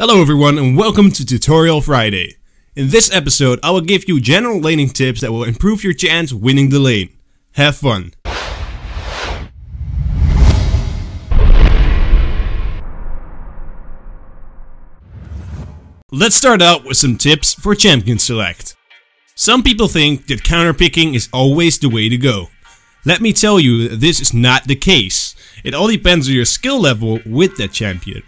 Hello everyone and welcome to Tutorial Friday. In this episode I will give you general laning tips that will improve your chance winning the lane. Have fun! Let's start out with some tips for champion select. Some people think that counterpicking is always the way to go. Let me tell you that this is not the case. It all depends on your skill level with that champion.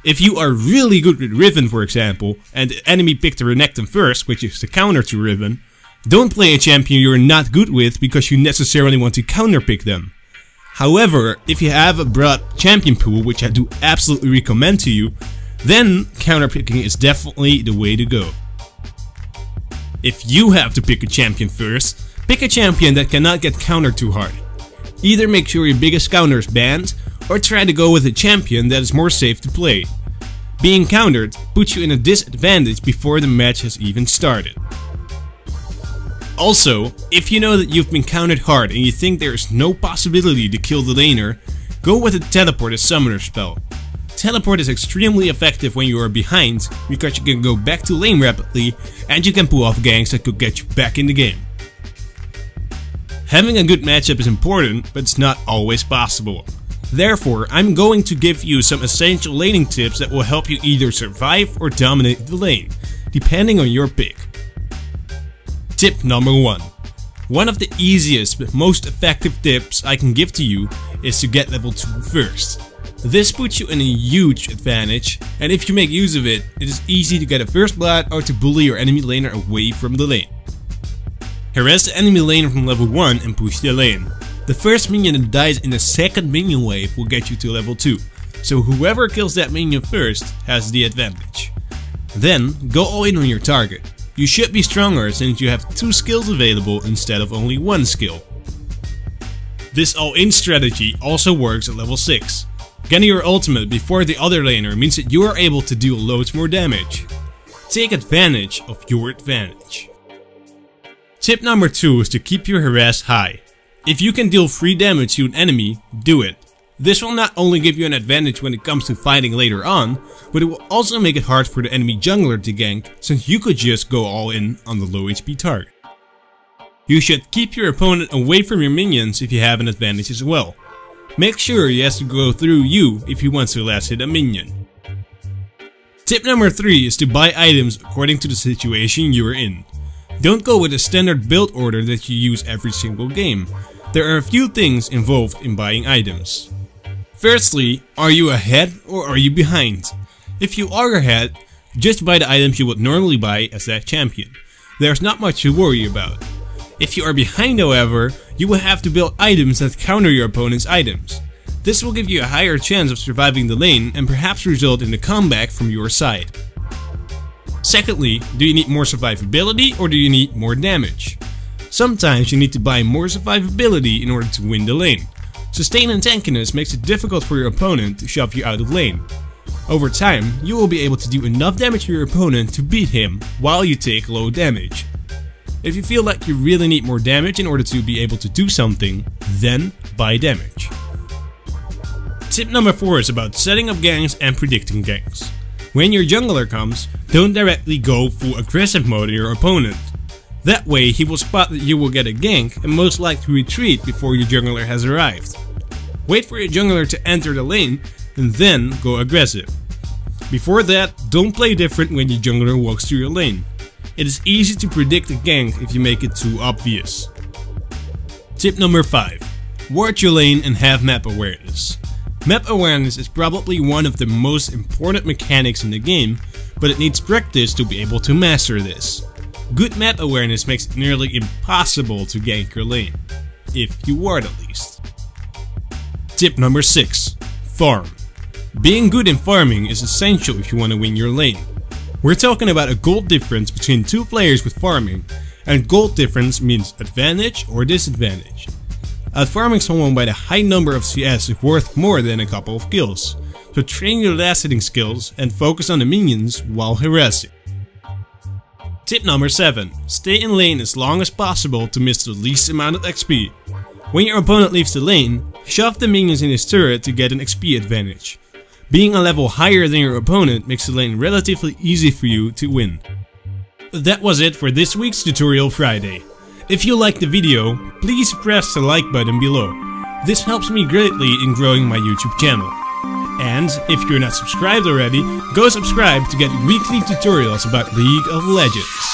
If you are really good with Riven, for example, and the enemy picked a Renekton first, which is the counter to Riven, don't play a champion you're not good with because you necessarily want to counterpick them. However, if you have a broad champion pool, which I do absolutely recommend to you, then counterpicking is definitely the way to go. If you have to pick a champion first, pick a champion that cannot get countered too hard. Either make sure your biggest counter is banned, or try to go with a champion that is more safe to play. Being countered puts you in a disadvantage before the match has even started. Also, if you know that you've been countered hard and you think there is no possibility to kill the laner, go with a teleport as summoner spell. Teleport is extremely effective when you are behind because you can go back to lane rapidly and you can pull off ganks that could get you back in the game. Having a good matchup is important, but it's not always possible. Therefore, I'm going to give you some essential laning tips that will help you either survive or dominate the lane, depending on your pick. Tip number 1. One of the easiest but most effective tips I can give to you is to get level 2 first. This puts you in a huge advantage, and if you make use of it, it is easy to get a first blood or to bully your enemy laner away from the lane. Harass the enemy laner from level 1 and push the lane. The first minion that dies in the second minion wave will get you to level 2, so whoever kills that minion first has the advantage. Then, go all in on your target. You should be stronger since you have 2 skills available instead of only 1 skill. This all-in strategy also works at level 6. Getting your ultimate before the other laner means that you are able to deal loads more damage. Take advantage of your advantage. Tip number 2 is to keep your harass high. If you can deal free damage to an enemy, do it. This will not only give you an advantage when it comes to fighting later on, but it will also make it hard for the enemy jungler to gank, since you could just go all in on the low HP target. You should keep your opponent away from your minions if you have an advantage as well. Make sure he has to go through you if he wants to last hit a minion. Tip number 3 is to buy items according to the situation you are in. Don't go with a standard build order that you use every single game. There are a few things involved in buying items. Firstly, are you ahead or are you behind? If you are ahead, just buy the items you would normally buy as that champion. There's not much to worry about. If you are behind, however, you will have to build items that counter your opponent's items. This will give you a higher chance of surviving the lane and perhaps result in a comeback from your side. Secondly, do you need more survivability or do you need more damage? Sometimes you need to buy more survivability in order to win the lane. Sustain and tankiness makes it difficult for your opponent to shove you out of lane. Over time, you will be able to do enough damage to your opponent to beat him while you take low damage. If you feel like you really need more damage in order to be able to do something, then buy damage. Tip number 4 is about setting up ganks and predicting ganks. When your jungler comes, don't directly go full aggressive mode on your opponent. That way he will spot that you will get a gank and most likely retreat before your jungler has arrived. Wait for your jungler to enter the lane and then go aggressive. Before that, don't play different when your jungler walks through your lane. It is easy to predict a gank if you make it too obvious. Tip number 5. Ward your lane and have map awareness. Map awareness is probably one of the most important mechanics in the game, but it needs practice to be able to master this. Good map awareness makes it nearly impossible to gank your lane, if you ward at least. Tip number 6. Farm. Being good in farming is essential if you want to win your lane. We're talking about a gold difference between 2 players with farming, and gold difference means advantage or disadvantage. Outfarming someone by the high number of CS is worth more than a couple of kills, so train your last hitting skills and focus on the minions while harassing. Tip number 7. Stay in lane as long as possible to miss the least amount of XP. When your opponent leaves the lane, shove the minions in his turret to get an XP advantage. Being a level higher than your opponent makes the lane relatively easy for you to win. That was it for this week's Tutorial Friday. If you liked the video, please press the like button below. This helps me greatly in growing my YouTube channel. And if you're not subscribed already, go subscribe to get weekly tutorials about League of Legends.